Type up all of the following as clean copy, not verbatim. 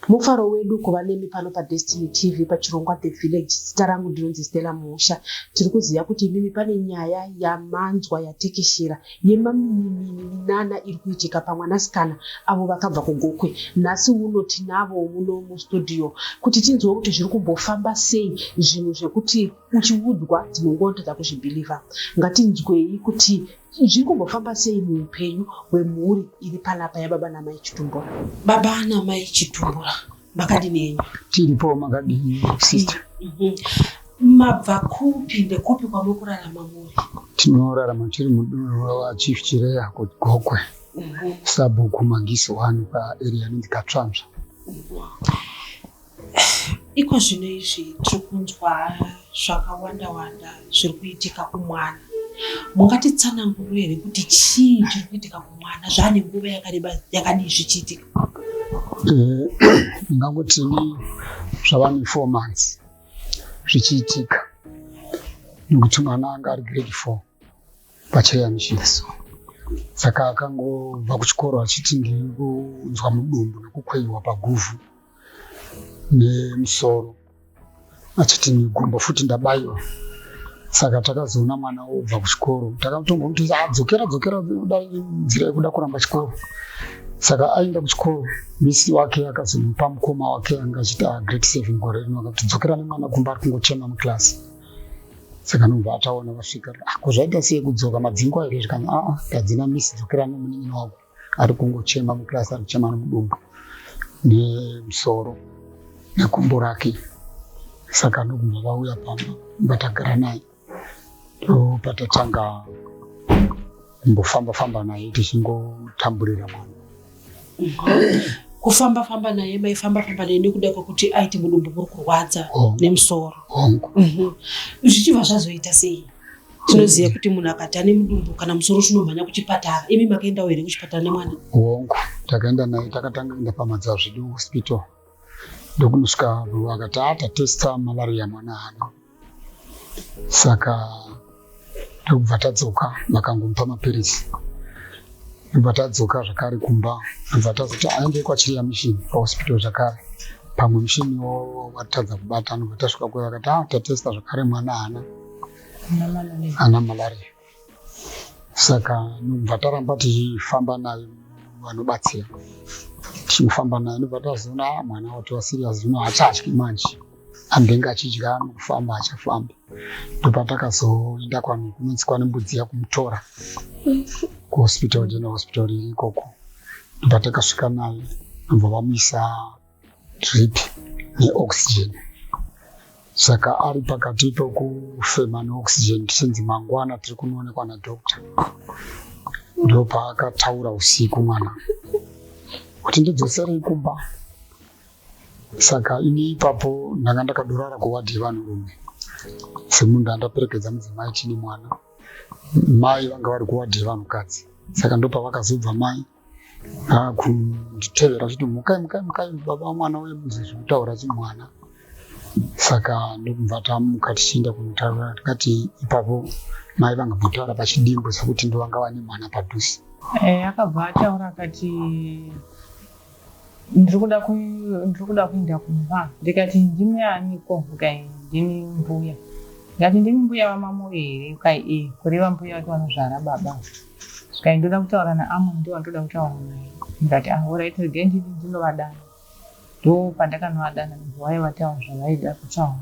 Mufaro wedu kuva nemi pano paDestiny TV pachirongwa The Village. Zita rangu ndinonzi Stella Musha. Tiri kuziva kuti mimi pane nyaya yamanzwa yatekeshera yemaminana iri kuitika pamwanasikana avo vakabva kuGokwe. Nhasi uno tinavo muno mustudio kuti tinzwe kuti zviri kumbofamba sei zvinhu zvekuti uchiudzwa dzinongotadza kuzvibhilivha. Ngatinzwei kuti zviri kumbofamba sei muupenyu hwemhuri iri panapa yababa namai Chitumbura. Baba namai Chitumbura makadini henyu? Tiripo makadini sister. Mabva kupi ndekupi kwamukurarama muri? Tinorarama tiri mudunhu wa Chief Chireya kuGokwe. Sabhuku Mangisi 1 paarea inonzi Katsvanzva. Iko zvino izvi tiri kunzwa zvakawanda zviri kuitika kumwana. Mungatitsanangurire here kuti chii chiri kuitika kumwana zvane nguva yakareba yakadii zvichiitika? Ndingangoti zvava ne4 months zvichiitika nekuti mwana anga ari grade 4 pacheya mishini. Saka akangobva kuchikoro achiti ndiri kunzwa mudumbu nekukweyiwa paguvhu nemusoro achiti nigumbo futi ndabayiwa. Saka takazoona mwana obva kuchikoro takamutonga kuti dzokera nzira yekuda kuramba chikoro. Saka aenda kuchikoro misi wake akazomupa mukoma wake anga achita grade 7 gore rino akati dzokera nemwana kumba ari kungochema muklasi. Saka nobva ataona vasvika zvaita sei kudzoka madzingwa here zvikati tadzina misi dzokera nomunin'ina wako ari kungochema muklasi ari kuchema nomudumbu nemusoro nekumbo rake. Saka ndobva vauya pamba ngatagara naye patatanga mbofamba naye tichingotamburira mwana. Kufamba naye maifamba naye nekuda kwekuti aiti mudumbu muri kurwadza nemusoro. Zvichibva zvazoita sei? Tinoziva kuti munhu akati ane mudumbu kana musoro chinomhanya kuchipatara. Imi makaendawo here kuchipatara nemwana? Hongu, takaenda naye takatanga kuenda paMadzazvidu hospital. Ndokunosvika akati tatesta malaria mwana hana. Saka ndobva tadzoka vakangomupa mapirisi. Ndobva tadzoka zvakare kumba. Ndobva tazoti aende kwaChireya Mission pahospital zvakare. Pamwe mushiniwo watadza kubata ndobva tasvika kwayo vakati tatesta zvakare mwana hana malaria. Saka ndobva taramba tichifamba naye vanobatsira. Tichifamba naye ndobva tazoona mwana watova serious zvino haachadyi manje. Anenge achidya nokufamba achafamba. Ndobva takazoenda kunonzi kwane mbudzi yakumutora kuhospital general hospital iri ikoko. Ndobva takasvika naye ndobva vamuisa drip neoxygen. Saka ari pakati pekufema neoxygen tichinzi mangwana tiri kunoonekwa nadhokta. Ndopaakataura usiku mwana kuti ndidzoserei kumba. Saka ini ipapo ndanga ndakadorara kuwadhi yevanhurume semunhu andaperekedza mudzimai chini mwana. Mai vanga vari kuwadhi yevanhukadzi. Saka ndopavakazobva mai kunditevera achiti mukai baba vamwana uye muzi zvekutaura chimwana. Saka ndobva tamuka tichienda kunotaura tikati ipapo mai vanga votaura pachidimbo sekuti ndovanga vane mwana padhuze. Akabva ataura akati ndiri kuda kuenda kumba. Ndikati ndimi aniko? Ndini mbuya. Ndikati ndimi mbuya vamamo here? Kureva mbuya vati vanozvara baba. Saka ndoda kutaura naAmon ndiwo ndoda kutaura naye. Ndikati alright regai ndinovadana. Ndo pandakanovadana ndobva vataura zvavaida kutaura.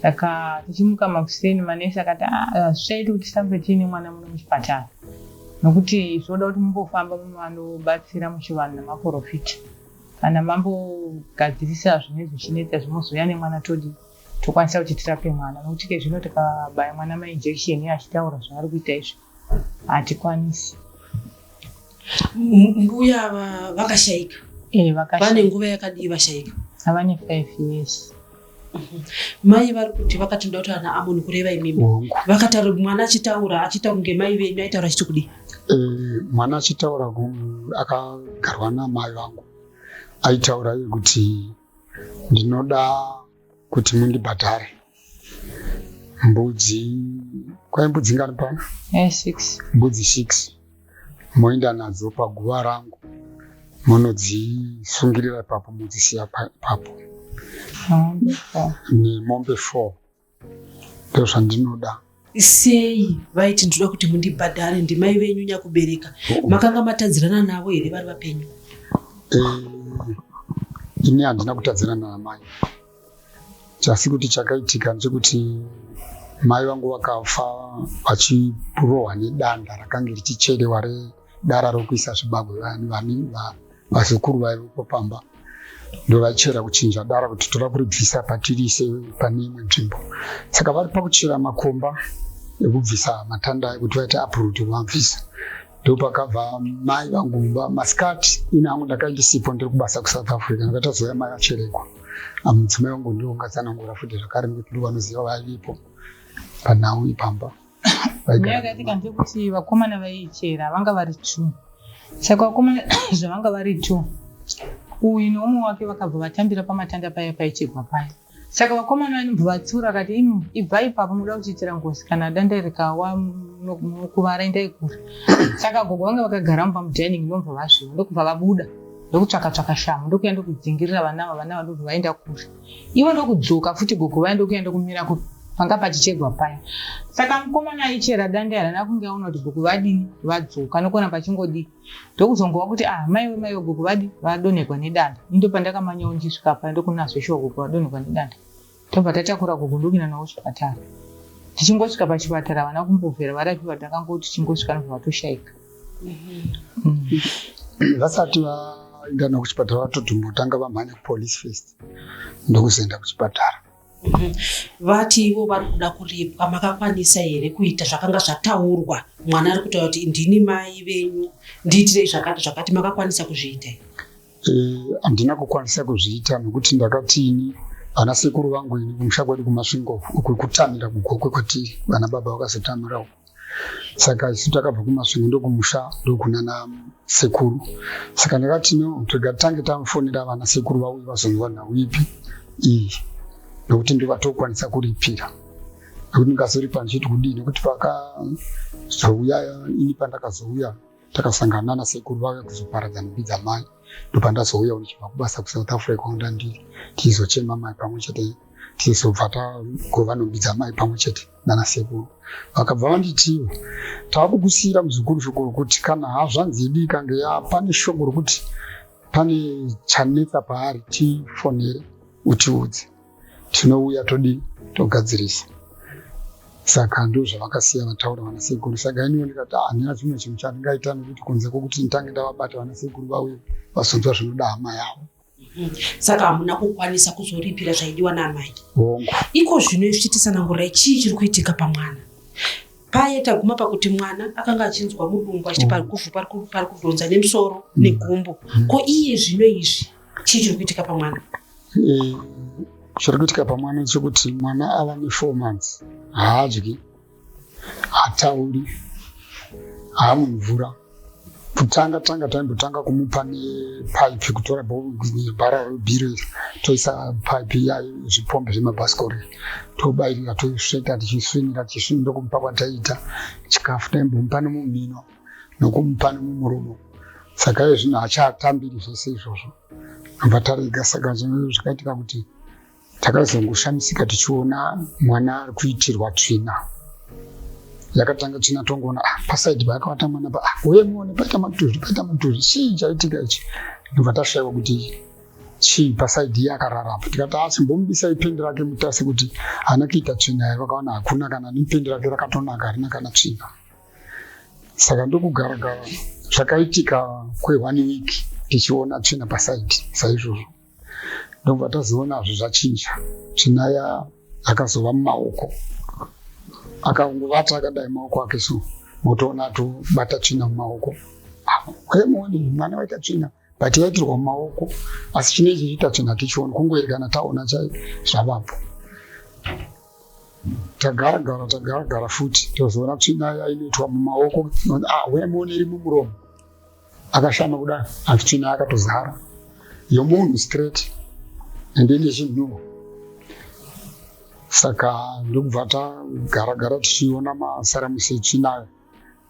Saka tichimuka makuseni manesi akati hazvichaiti kuti tisambe tiine mwana muno muchipatara. Nokuti zvoda kuti mumbofamba mumanobatsira muchivanhu namaprofita. Kana mambogadzirisa zvine zvichinetsa zvinozoya nemwana tokwanisa kuti tirape mwana. Nokuti kezvino tikabaya mwana mainjekisheni achitaura zvaari kuita izvo hatikwanisi. Mbuya vakashayika? Vane nguva yakadii vashayika? Havane 5 years. Mai vari kuti vakati ndoda kuti ana Amon kureva imimi. Vakataura mwana achitaura ngemai venyu aitaura achiti kudii? Mwana achitaura akagarwa namai vangu aitaura kuti ndinoda kuti mundibhadhare mbudzi. Kwai mbudzi ngani pano? 6. Mbudzi 6 moenda nadzo paguva rangu munodzisungirira ipapo mudzisiya ipapo. Nemombe 4 ndizvo zvandinoda. Sei vaiti ndoda kuti mundibhadhare ndimai venyu nyakubereka makanga matadzirana navo here vari vapenyu? Ini handina kutadzirana namai, chasi kuti chakaitika ndechekuti mai vangu vakafa vachirohwa nedanda rakanga richicherewa redara rokuisa zvibagwe. Vazukuru vaivepo pamba ndo vaichera kuchinja dara kuti toda kuribvisa patiriise pane imwe nzvimbo. Saka vari pakuchera makomba ekubvisa matanda ekuti vaite uproot vabvisa, ndo pakabva mai vangu masikati. Ina hangu ndakaindisipo ndiri kubasa kuSouth Africa, ndakatazoya mai acherekwa. Mudzimai wangu ndiongatsanangura futi zvakare nekuti ndo vanoziva vaivipo panhau ipamba. Yakaitika ndekuti vakomana vaichera vanga vari 2. Saka vakomana zvavanga vari 2, uyu nomumwe wake vakabva vatambira pamatanda paya paichegwa paya. Saka vakomana vanobva vatsiura akati ibvai ipapo muda kuchiitira ngozi kana danda rikawa mukuvara endai kure. Saka gogo vanga vakagara pamudhining ndobva vazviwa ndokubva vabuda ndokutsvaka shamhu ndokuenda kudzingirira vana vadobva vaenda kure. Ivo ndokudzoka futi gogo vaenda kuenda kumira panga pachichegwa paya. Saka mukomana aichera danda harana kunge aona kuti gogo vadini vadzoka nokona pachingodi ndokuzongova kuti mai gogo vadonhekwa nedanda. Ndo pandakamanya ndisvika paya ndokunazveshuwa gogo vadonhekwa nedanda. Tobva tatakura gogo ndokuenda nawo kuchipatara. Tichingosvika pachipatara vana kumbobvera varapiwa takangoti tichingosvika nobva vatoshaika. Vasati vaenda nawo kuchipatara vatotombotanga vamhanya kupolice first ndokuzoenda kuchipatara. Vati ivo vari kuda kuripwa makakwanisa here kuita zvakanga zvataurwa? Mwana ari kutaura kuti ndini mai venyu ndiitirei zvakati makakwanisa kuzviita? Handina kukwanisa kuzviita nekuti ndakatini vana sekuru vangu ini kumusha kwedu kumasvingo uku kutamira kugokwe kwatiri vana baba vakazotamira uku. Saka isu takabva kumasvingo ndokumusha ndokunana sekuru. Saka ndakati no tigatange tamufonera vana sekuru vauye vazonzwa nhau ipi iyi nokuti ndovatokwanisa kuripira. Nokuti ndingazoripa ndichiti kudini nekuti pakazouya ini pandakazouya takasangana nasekuru vauya kuzoparadza nhumbi dzamai ndopandazouya ndichibva kubasa kuSouth Africa kwanda ndiri tizochema mai pamwe chete tizobva tagova nhumbi dzamai pamwe chete nanasekuru. Vakabva vanditiwo tavakukusiyira muzukuru shoko rokuti kana hazvanzi yedu ikange pane shoko rokuti pane chanetsa paari tifonere utiudze tinouya togadzirisa. Saka ndo zvavakasiya vataura vanasekuru. Saka iniwo ndikati handina zvimwe chinhu chandingaita nekuti kunze kwokuti nditange ndavabata vanasekuru vauye vazonzwa zvinoda hama yavo. Saka hamuna kukwanisa kuzoripira zvaidiwa namai? Hongu. Iko zvino zvichitisanangurai chii chiri kuitika pamwana? Paya taguma pakuti mwana akanga achinzwa mudumbu achiti pari kuvhonza nemusoro negumbo. Ko iye zvino izvi chii chiri kuitika pamwana? Chiri kuitika pamwana ndechekuti mwana ava ne4 months haadyi, hatauri, haamumvura. Kutanga taimbotanga kumupa nepaipi kutora bhara rebhire toisa paipi yayo zvipombe zvemabhasikoro tobairira tosveta tichisvinira ndokumupa kwataiita chikafu taimbomupa nemumino nokumupa nemumuromo. Saka iye zvino hachaatambiri zvese izvozvo abva tarega. Saka zvakaitika kuti takazongoshamisika tichiona mwana ari kuitirwa tsvina. Yakatanga tsvina tongoona pasaidhi pakavata mwana uye muone paita matuzvi chii chaitika ichi. Ndobva tashayiwa kuti chii pasaidhi yakararapo. Tikati asimbomubisa ipendi rake mutasi kuti haana kuita tsvina here. Vakaona hakuna kana neipendi rake rakatonaka harina kana tsvina. Saka ndokugara zvakaitika kwe1 week tichiona tsvina pasaidhi saizvozvo. Ndobva tazionazvo zvachinja. Tsvina yakazova mumaoko. Akaungovata akadai maoko ake so motoona atobata tsvina mumaoko. Muone mwana waita tsvina but yaitirwa mumaoko asi chinechi chiita tsvina tichiona kungoerekana taona chai zvavapo. Tagara futi tozoona tsvina yainoitwa mumaoko. Muone iri mumuromo akashama kudai asi tsvina yakatozara yomunhu straight ende nechinhuhwa. Saka ndokubva tagara tichiona masaramusi etsvinayo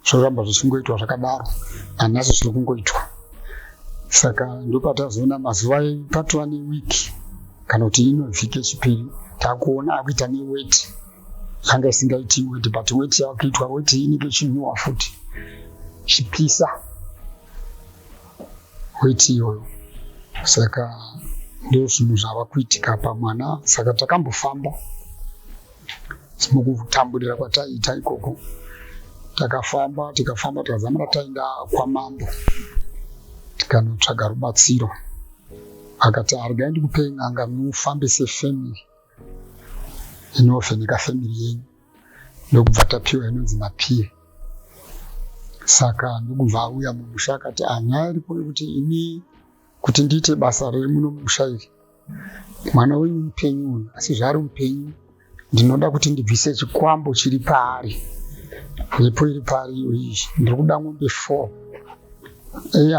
zvoramba zvichingoitwa zvakadaro. Hanhasi zviri kungoitwa Saka ndopatazoona mazuva epatwa newiki kana kuti inovhike chipiri takuona akuita neweti yanga isingaiti weti but weti yakuitwa weti inenge chinhuwa futi chipisa weti iyoyo. Saka ndo zvinhu zvava kuitika pamwana. Saka takambofamba mukutambudira kwataiita ikoko, takafamba tikazamira taenda kwamambo tikanotsvaga rubatsiro. Akati arigaindi kupei n'anga, mufambe sefamily inovheneka family yenyu, ndokubva tapiwa inonzi mapiye. Saka ndokubva auya mumusha akati nyaya iripo yekuti ini kuti ndiite basa riri muno mumusha iri, mwana wenyu mupenyu, asi zvari mupenyu ndinoda kuti ndibvise chikwambo chiri paari. Ipo iri paari iyo iyi, ndiri kuda ng'ombe 4.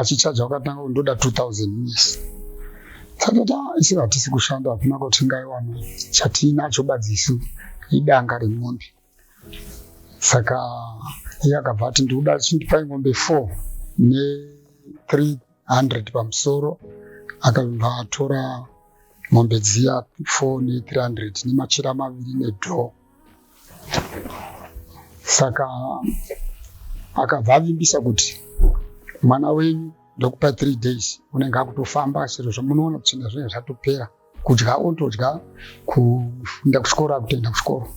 Achichaja wakatanga kundoda 2000 yes. Saka isi hatisi kushanda, hakuna kuti ngaiwana chatinacho badzisu idanga remwombe. Saka iye akabva ati ndikuda chindipai ng'ombe 4 ne 300 pamusoro. Akabva atora ng'ombe dziya 4 ne 300 nemachira 2 nedho. Saka akabva avimbisa kuti mwana wenyu ndokupa 3 days unenge akutofamba, chero zvamunoona kuti zvinhu zvatopera, kudya otodya, kufunda kuchikoro akutoenda kuchikoro.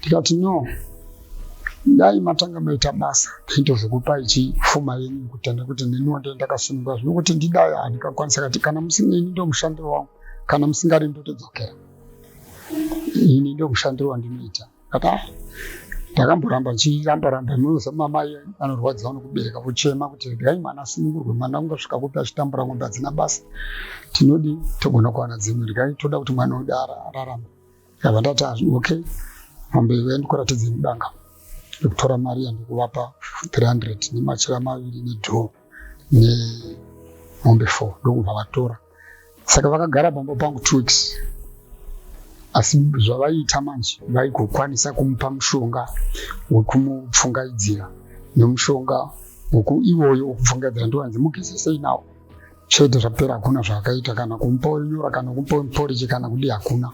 Tikati no, dai matanga maita basa ndinozokupai chipfuma yenyu kutenda kuti ndiniwo ndakasununguka zvinokuti ndidai handikakwanisa. Kati kana musingeni ndo mushandiro wangu, kana musingari ndotodzokera, ini ndo mushandiro wandinoita. Kata ndakamboramba nchiramba munozama mai anorwadza nokubereka kuchema kuti regai mwana asunungurwe, mwana ungasvika kupi achitambura ng'ombe hadzina basa, tinodi togona kuwana dzimwe, regai toda kuti mwana wedu ararama. Ndabva ndati okay, ng'ombe iwe ndikuratidze mudanga. Ndokutora mari yandikuvapa 300 nemachira 2 nedho ng'ombe 4 ndokubva vatora. Saka vakagara pambo pangu 2 weeks. Asi zvavaiita manje vaigokwanisa kumupa mushonga wekumupfungaidzira nemushonga iwoyo wokupfungaidzira ndowanzi mugezesei nawo chete, zvapera hakuna zvakaita, kana kumupa unyora kana kumupa muporiji kana kudi hakuna.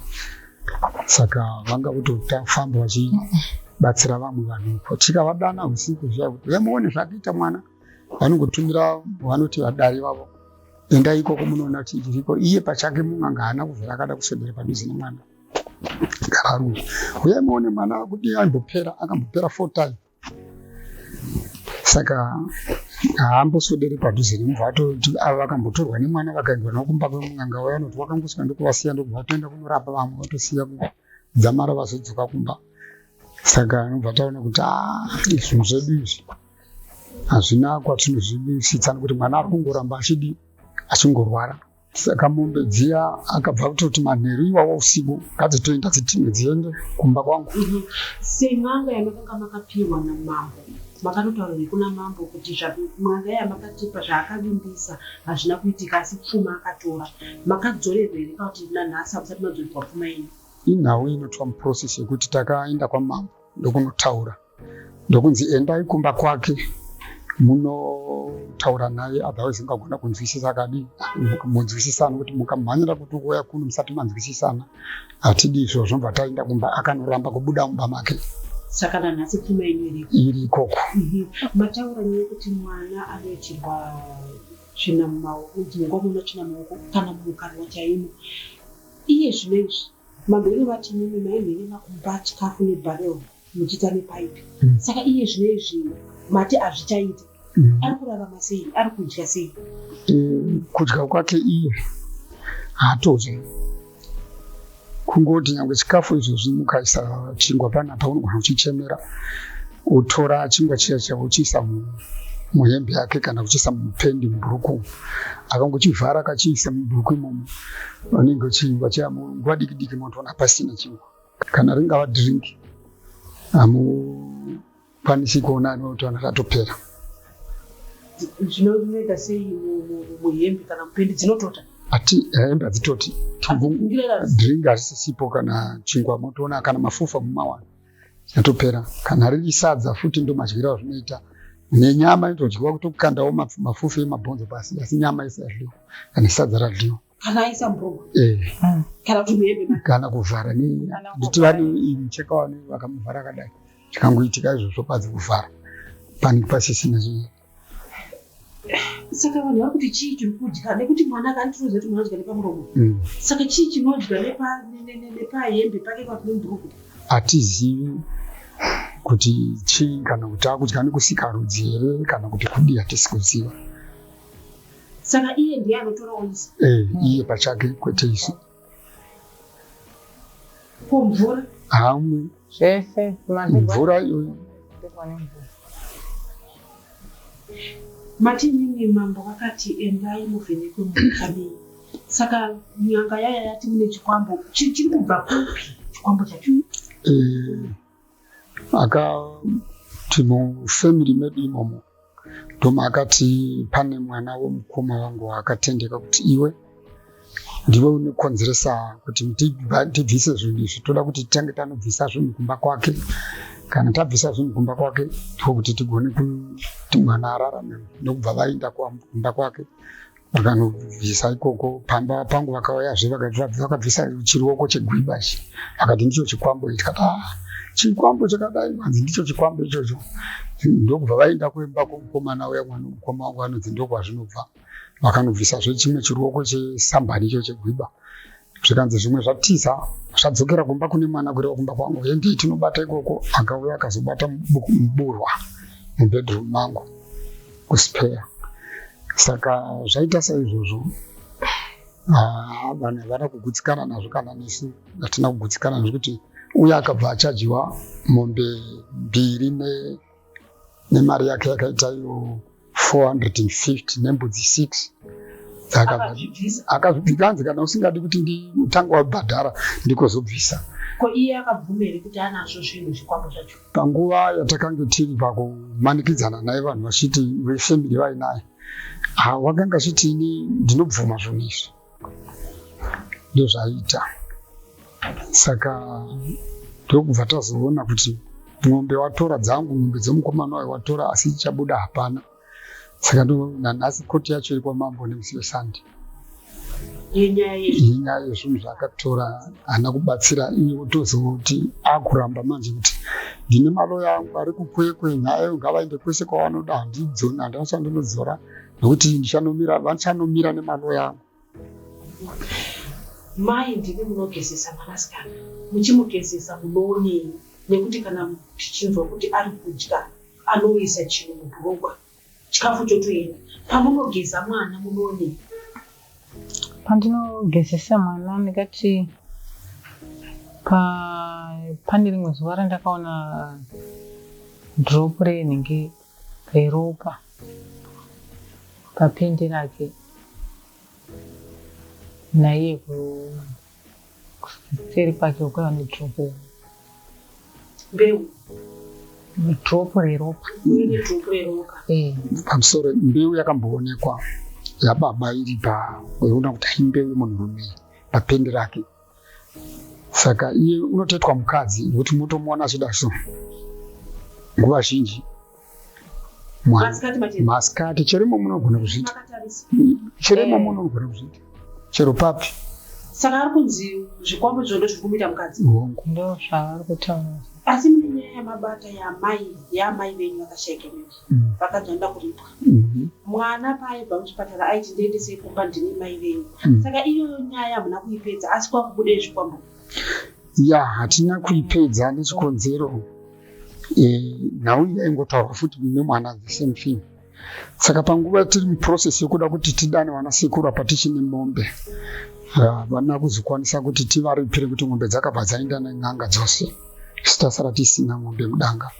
Saka vanga kutofamba vachibatsira vamwe vanhu. Tikavadana usiku zviya kuti vemuone zvakaita mwana, vanongotumira vanoti vadari vavo, endai ikoko munoona kuti chiriko. Iye pachake mun'anga haana kuvhera akada kuswedera padhuze nemwana. Gararungu uye muone mwana kuti akambopera 4 times. Saka haamboswedere padhuze nemubvato kuti ava vakambotorwa nemwana vakaendwa nokumba kwemun'anga waya, noti wakangosvika ndokuvasiya ndokubva vatoenda kunorapa vamwe vatosiya kudzamara vazodzoka kumba. Saka nobva taona kuti zvinhu zvedu izvi hazvina kwatinozvibisitsa, nekuti mwana ari kungoramba achingorwara. Saka mombe dziya akabva kutoti manheru iwawo usiku ngadzitoenda dzitimwe dziende kumba kwangu. Sen'anga yamakanga makapiwa namambo, makatotaura kuna mambo kuti mwanga yamakatipa zvaakavimbisa hazvina kuitika, asi pfuma akatora, makadzorerwa here kana kuti nanhasi hamusati madzorerwa pfuma yenyu? Inhau inoitwa muprocess yekuti takaenda kwamambo ndokunotaura, ndokunzi endai kumba kwake munotaura naye, otherwise mungagona kunzwisisa akadi munzwisisana, kuti mukamhanyira kuti uya kuno musati manzwisisana hatidi izvo. Zvinobva taenda kumba, akanoramba kubuda mumba make. Saka nanhasi pfuma yenyu iri ikoko. Mataura nekuti mwana anoitirwa tsvina mumaoko, nguva muno tsvina mumaoko kana mukarwa chaimo. Iye zvinezvi mabheri vati mimi maimherera kumba chikafu nebharel muchiita nepaipi. Saka iye zvinezvi mati hazvichaiti, ari kurarama sei, ari kudya sei? Kudya kwake iye haatodyi, kungoti nyangwe chikafu izvozvi mukaisa chingwa panapa unogona uchichemera, utora chingwa chiya chavo uchiisa muhembe yake kana kuchiisa mupendi mubhuruku, akangochivhara akachiisa mubhuruku imomo, vanenge chingwa chamo nguva diki diki motoona pasina chingwa. Kana ringava dhiringi hamukwanisi kuona notoona ratopera. Zvinoita sei muhembe kana mupendi dzinotota? Ati hembe hadzitoti, dhiringi hazisipo, kana chingwa motoona, kana mafufa mumawana chinatopera. Kana riri sadza futi ndo madyiro azvinoita, nenyama inodyiwa kutokandawo mafufu emabhonzo pasi asi nyama isadliwa kana sadza radliwa kana aisa mbogo eh kana kuti muhembe kana kuvhara nditi vane mucheka wani vakamuvhara akadai chikangoitika izvozvo padzi kuvhara panenge pasisina chinhu. Saka vanhu vari kuti chii chiri kudya nekuti mwana akanditiroza kuti mwana adya nepamuromo. Saka chii chinodya nepahembe pake papine mburuku? Hatizivi kuti chii kana kuti akudya nekusika rudzi here kana kuti kudii hatisi kuziva. Saka iye ndiye anotorawo isu? Iye pachake kwete isu. Ko mvura? Hamwe. Zvese mvura iyoyo. Mati mimi mambo vakati endai muvhenekwe mukami. Saka nyanga yaya yati mune chikwambo chiri kubva kupi chikwambo chacho? Mufamily medu imomo ndoma akati pane mwana womukoma wangu akatendeka kuti iwe ndiwe unokonzeresa kuti tibvise zvinhu izvi, toda kuti titange tanobvisa zvinhu kumba kwake. Kana tabvisa zvinhu kumba kwake ndokuti tigone kuti mwana ararame. Ndokubva vaenda kumba kwake vakanobvisa ikoko. Pamba pangu vakauya vakabvisa chiruoko chegwiba ichi vakati ndicho chikwambo ichi. Tikati chikwambo chakadai vanzi ndicho chikwambo ichocho. Ndokubva vaenda kuimba kwomukomana uya mwana mukoma wangu anonzi ndokwazvinobva. Vakanobvisa chimwe chiruoko chesambani icho chegwiba. Zvikanzi zvimwe zvatiza zvadzokera kumba kune mwana kureva kumba kwangu. Endii tinobata ikoko. Akauya akazobata muburwa mubedroom mangu kuspare. Saka zvaita saizvozvo vanhu havana kugutsikana nazvo kana nesu hatina kugutsikana nezvekuti uye akabva achadyiwa mombe 2 nemari yake yakaita iyo 450 nembudzi 6 akazvikanzi kana usingadi kuti nditanga wabhadhara ndikozobvisa. Ko iye akabvumere kuti anazvo zvinhu zvikwambo zvacho? Panguva yatakange tiri pakumanikidzana naye vanhu vachiti vefamily vainaye wakanga achiti ini ndinobvuma zvinhu izvi ndozvaita. Saka ndokubva tazoona kuti mwombe watora dzangu, mwombe dzemukomana wayo watora, asi chabuda hapana. Saka nanhasi koti yacho iri kwamambo nemusi weSunday. Yenyaya yezvinhu zvaakatora haana kubatsira iye tozoti akuramba manje kuti ndine maloya angu ari kukwekwe nyaya ngavaende kwese kwavanoda handidzona handinochandinodzora nokuti vachanomira nemaloya angu. Mai ndimi munogezesa mwanasikana, muchimugezesa munoonei? Nekuti kana tichinzwa kuti ari kudya anoisa chinhu mubhurongwa chikafu chotoenda, pamunogeza mwana munoonei? Pandinogezesa mwana ndikati pane rimwe zuva randakaona drop renenge reropa papende rake naiye kuseri kwake ukaiwa nedrop mbeu drop reropa pamusoro mbeu yakamboonekwa yababa iri paona kuti imbeu yemunhurume papende rake. Saka iye unotoitwa mukadzi nekuti munotomuona achida so nguva zhinji masikati cherimo munogona kuzviita, cherimo munogona kuzviita chero papi. Saka ari kunzi zvikwambo zvondo zviri kumuita mukadzi ndo zvavari kutaura. Asi mune nyaya yamabata yamai venyu vakashaikemei vakadzvanda kuripwa mwana paaibva muchipatara aiti ndiendesei kumba ndine mai venyu. Saka iyo nyaya hamuna kuipedza asi kwakubude zvikwambo? Hatina kuipedza nechikonzero nhau yaingotaurwa futi nemwana the same thing. Saka panguva tiri muprocess yekuda kuti tidane vanasekuru apa tichine mombe havana kuzokwanisa kuti tivaripire kuti mombe dzakabva dzaenda nen'anga dzose sitasara tisina mombe mudanga.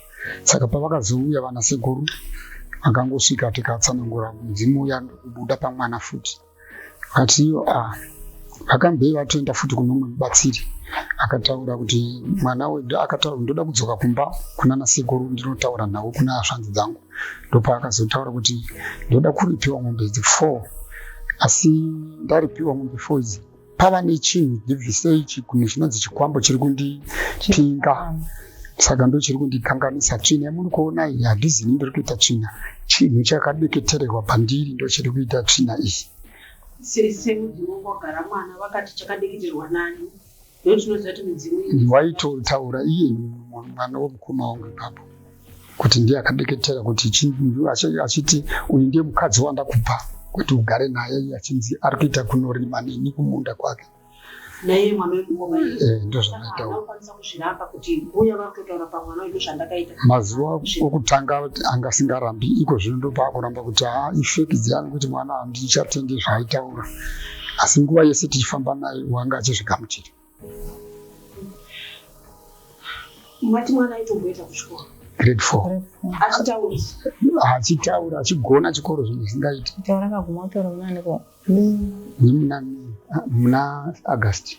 Saka pavakazouya vanasekuru vakangosvika tikatsanangura mudzimu uya ndokubuda pamwana futi vakati iyo vakambei vatoenda futi kunomwe mubatsiri akataura kuti mwana wedu akataura ndoda kudzoka kumba kuna nasekuru ndinotaura nawo kuna hazvanzi dzangu. Ndopaakazotaura kuti ndoda kuripiwa mombe 4 asi ndaripiwa mombe 4 idzi pava nechinhu ndibvisei chigunhu chinonzi chikwambo chiri kundipinga Saka ndochiri kundikanganisa. Tsvina yamuri kuona iyi handizivi ndiri kuita tsvina. Chinhu chakabeketererwa pandiri ndochiri kuita tsvina iyi. Wagara mwana wakati chakabeketerwa nani? Ndotinoziva kuti midzimu waitotaura iye mwana womukoma wangu ipapo kuti ndiye akabeketera kuti achiti uyu ndiye mukadzi wandakupa kuti ugare naye, achinzi ari kuita kunorima neni kumunda kwake. Naye mwana wemukoma ndozvanoitawo. Unokwanisa kuzviramba kuti mbuya vakutotaura pamwana uyu zvandakaita. Mazuva okutanga anga singarambi, iko zvino ndopakuramba kuti ifeki dziyani kuti mwana handichatendi zvaaitaura, asi nguva yese tichifamba naye wanga achizvigamuchira. Mati mwana aitomboenda kuchikoro grade 4 achitaura achigona chikoro zvinhu zvisingaiti. Muna August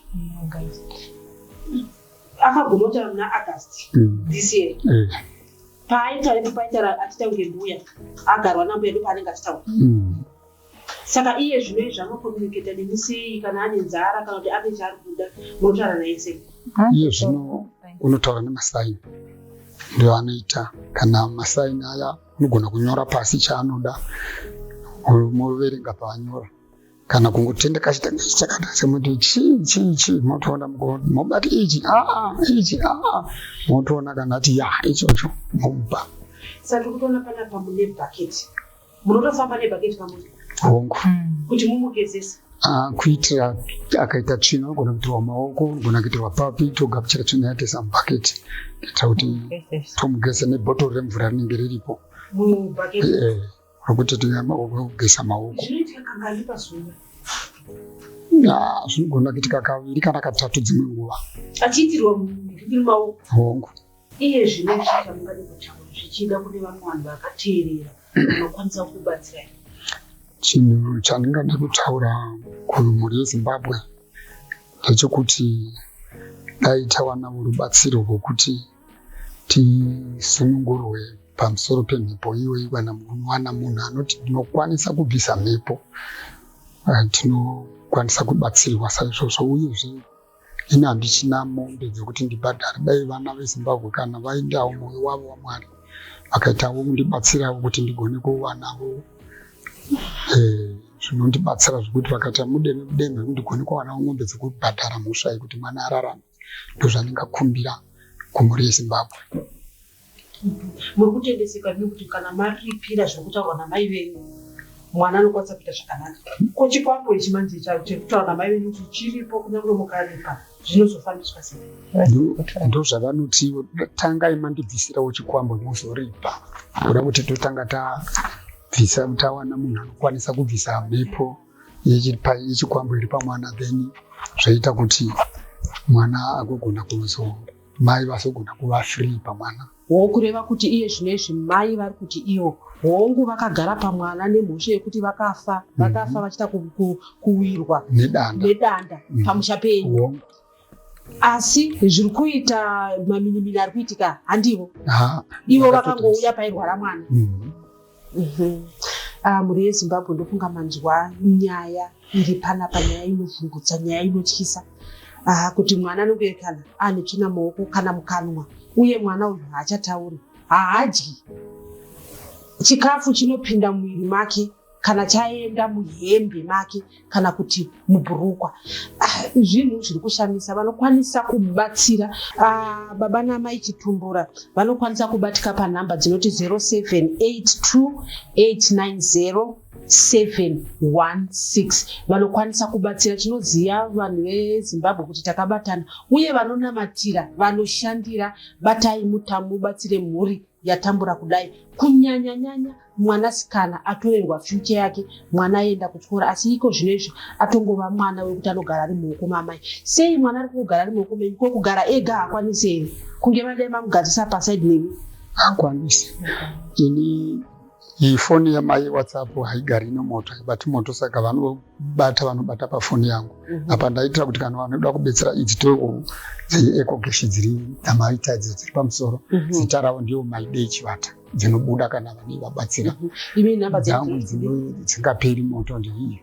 akagona kutaura muna August this year. Paitaura achitaura mbuya agarwa nambuya ndipo paanenge achitaura. Saka iye zvino zvanokomuniketa nemi sei kana ane nzara kana kuti ane chaari kuda munotaura naye sei? Iye zvino unotaura nemasaini ndio anoita. Kana masaini aya unogona kunyora pasi chaanoda moverenga paanyora, kana kungotendeka chakata semuti chi motoona mobati ichi motoona kana ati ichocho moba. Saka kutoona panapa mune bhaketi, munotofamba nebhaketi pamuzi hongu kuti mumugezesa kuitira akaita tsvina unogona kuitirwa maoko, unogona kuitirwa papi, togamuchira tsvina yatesa mubhaketi kuitira kuti tomugeza nebhotoro remvura rinenge riripo rokuti kugeza maoko. Zvinogona kuitika kaviri kana katatu dzimwe nguva achiitirwa maoko hongu. Iye zvino zvichamungade kutaura zvichida kune vamwe vanhu vakateerera vanokwanisa kubatsira. Chinhu chandingada kutaura kumhuri yeZimbabwe ndechekuti dai tawana rubatsiro rwokuti tisunungurwe pamusoro pemhepo iyoyi. Kana munowana munhu anoti ndinokwanisa kubvisa mhepo, tinokwanisa kubatsirwa saizvozvo. Uyezve ini handichina mombe dzekuti ndibhadhare. Dai vana veZimbabwe kana vaendawo mwoyo wavo waMwari vakaitawo kundibatsirawo kuti ndigone kuwanawo zvinondibatsira zvokuti vakaita mudeme ndigone kuwanawo mombe dzekubhadhara mhosva yekuti mwana ararame. Ndozvandingakumbira kumhuri yeZimbabwe. Muri kutendeseka nekuti kana maripira zvokutaurwa namai venyu mwana anokwanisa kuita zvakanaka. Ko chikwambo chimanje chekutaura namai venyu kuti chiripo kunyange mukaripa zvinozofambiswa sei? Ndozvavanoti tangai mandibvisirawo chikwambo muzoripa. Kuda kuti totanga tabvisa tawana munhu anokwanisa kubvisa mhepo yechikwambo iri pamwana, then zvoita kuti mwana agogona mai vasogona kuva free pamwana. Wokureva kuti iye zvinezvi mai vari kuti iyo hongu vakagara pamwana nemhosva yekuti vakafa vachita kuwirwa nedanda pamusha penyu, asi zviri kuita maminimini ari kuitika handivo ivo vakangouya pairwara mwana. Mhuri yeZimbabwe ndofunga manzwa nyaya iri panapa, nyaya inovhungutsa, nyaya inotyisa, kuti mwana anenge kana ane tsvina maoko kana mukanwa, uye mwana uyu haachatauri, haadyi, chikafu chinopinda mumwiri make kana chaenda muhembe make kana kuti mubhurukwa. Zvinhu zviri kushamisa. Vanokwanisa kubatsira baba namai Chitumbura, vanokwanisa kubatika panhamba dzinoti 0782890716. vanokwanisa kubatsira. Tinoziva vanhu veZimbabwe kuti takabatana, uye vanonamatira, vanoshandira. Batai mubatsire mhuri yatambura kudai, kunyanya mwanasikana atorerwa future yake, mwana aenda kuchikora, asi iko zvinezvi atongova mwana wekuti anogara ari muoko mamai. Sei mwana ari kugara ari muoko menyu? Ko kugara ega hakwanisi here? Kunge vadai mamugadzisa pasaidi nemi? Hakwanisi. Ini foni yamai WhatsApp haigari nomoto, haibati moto, saka vanobata pafoni yangu. Apa ndaitira kuti kana vanoda kubetsera idzi towo dzeekogeshi dziri dzamaita dziri pamusoro, zita ravo ndiwo Maidei Chivata, dzinobuda kana vane vabatsira. Dzangu dzisingaperi moto ndeiyi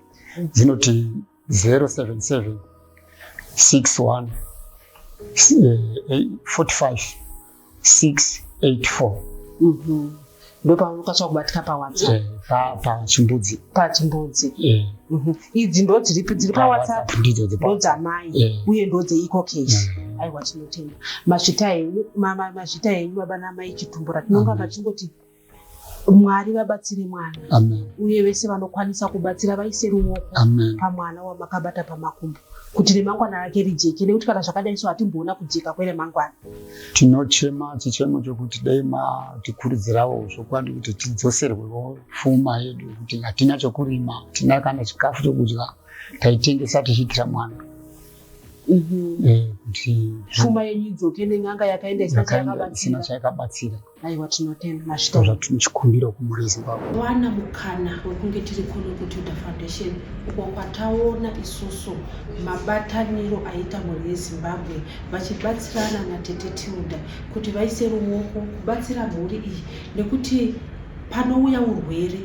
dzinoti 077 61 45 684 ndopaunokwanisa kubatika pawhatsapp pachimbudzi idzi ndo dziri pawhatsapp ndodzamai uye ndodzeiko cash. Aiwa tinotenda mazvita enyu baba namai chitumbura tinonga vachingoti Mwari vabatsire mwana uye vese vanokwanisa kubatsira vaise ruoko pamwana wamakabata pamakumbo kuti remangwana rake rijeke, nekuti kana zvakadai so hatimboona kujeka kweremangwana. Tinochema chichemo chokuti dai matikurudzirawo zvokwadi kuti tidzoserwewo pfuma yedu, kuti hatina chokurima, hatina kana chikafu chokudya, taitengesa tichiitira mwana. Kuti pfuma yenyu idzoke nen'anga yakaenda isina chayakabatsira. Aiwa tinotenda mazvita zvatinochikumbira kumurezi wavo. Wana mukana wekunge tiri kuno kuTilda Foundation uko kwataona isusu mabataniro aita mhuri yeZimbabwe vachibatsirana naTete Tilda kuti vaise ruoko kubatsira mhuri iyi, nekuti panouya urwere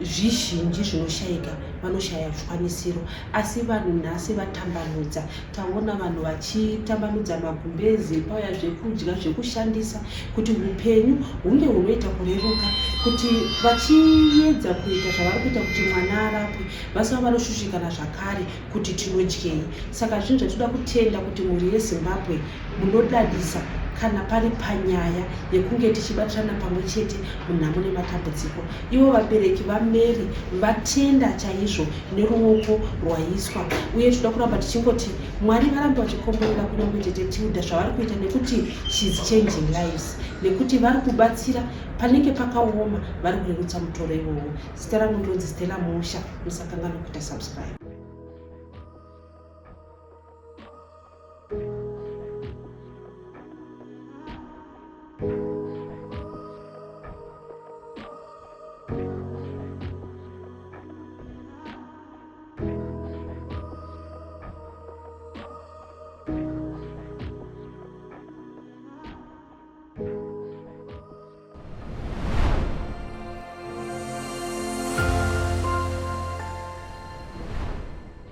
zvizhinji zvinoshayika, vanoshaya zvikwanisiro, asi vanhu nhasi vatambanudza. Taona vanhu vachitambanudza magumbezi, pauya zvekudya zvekushandisa kuti upenyu hunge hunoita kureruka, kuti vachiedza kuita zvavari kuita kuti mwana arapwe vasava vanoshushikana zvakare kuti tinodyei. Saka zvinhu zvatinoda kutenda kuti mhuri yeZimbabwe munodadisa kana pari panyaya yekunge tichibatirana pamwe chete munhamo nematambudziko. Ivo vabereki vaMary vatenda chaizvo neruoko rwaiswa, uye tinoda kuramba tichingoti Mwari varambe vachikomborera kunyange Tete Tilda zvavari kuita, nekuti she's changing lives, nekuti vari kubatsira panenge pakaoma, vari kurerutsa mutoro iwowo. Zita rangu ndinonzi Stella Musha, musakangana kuita subscribe.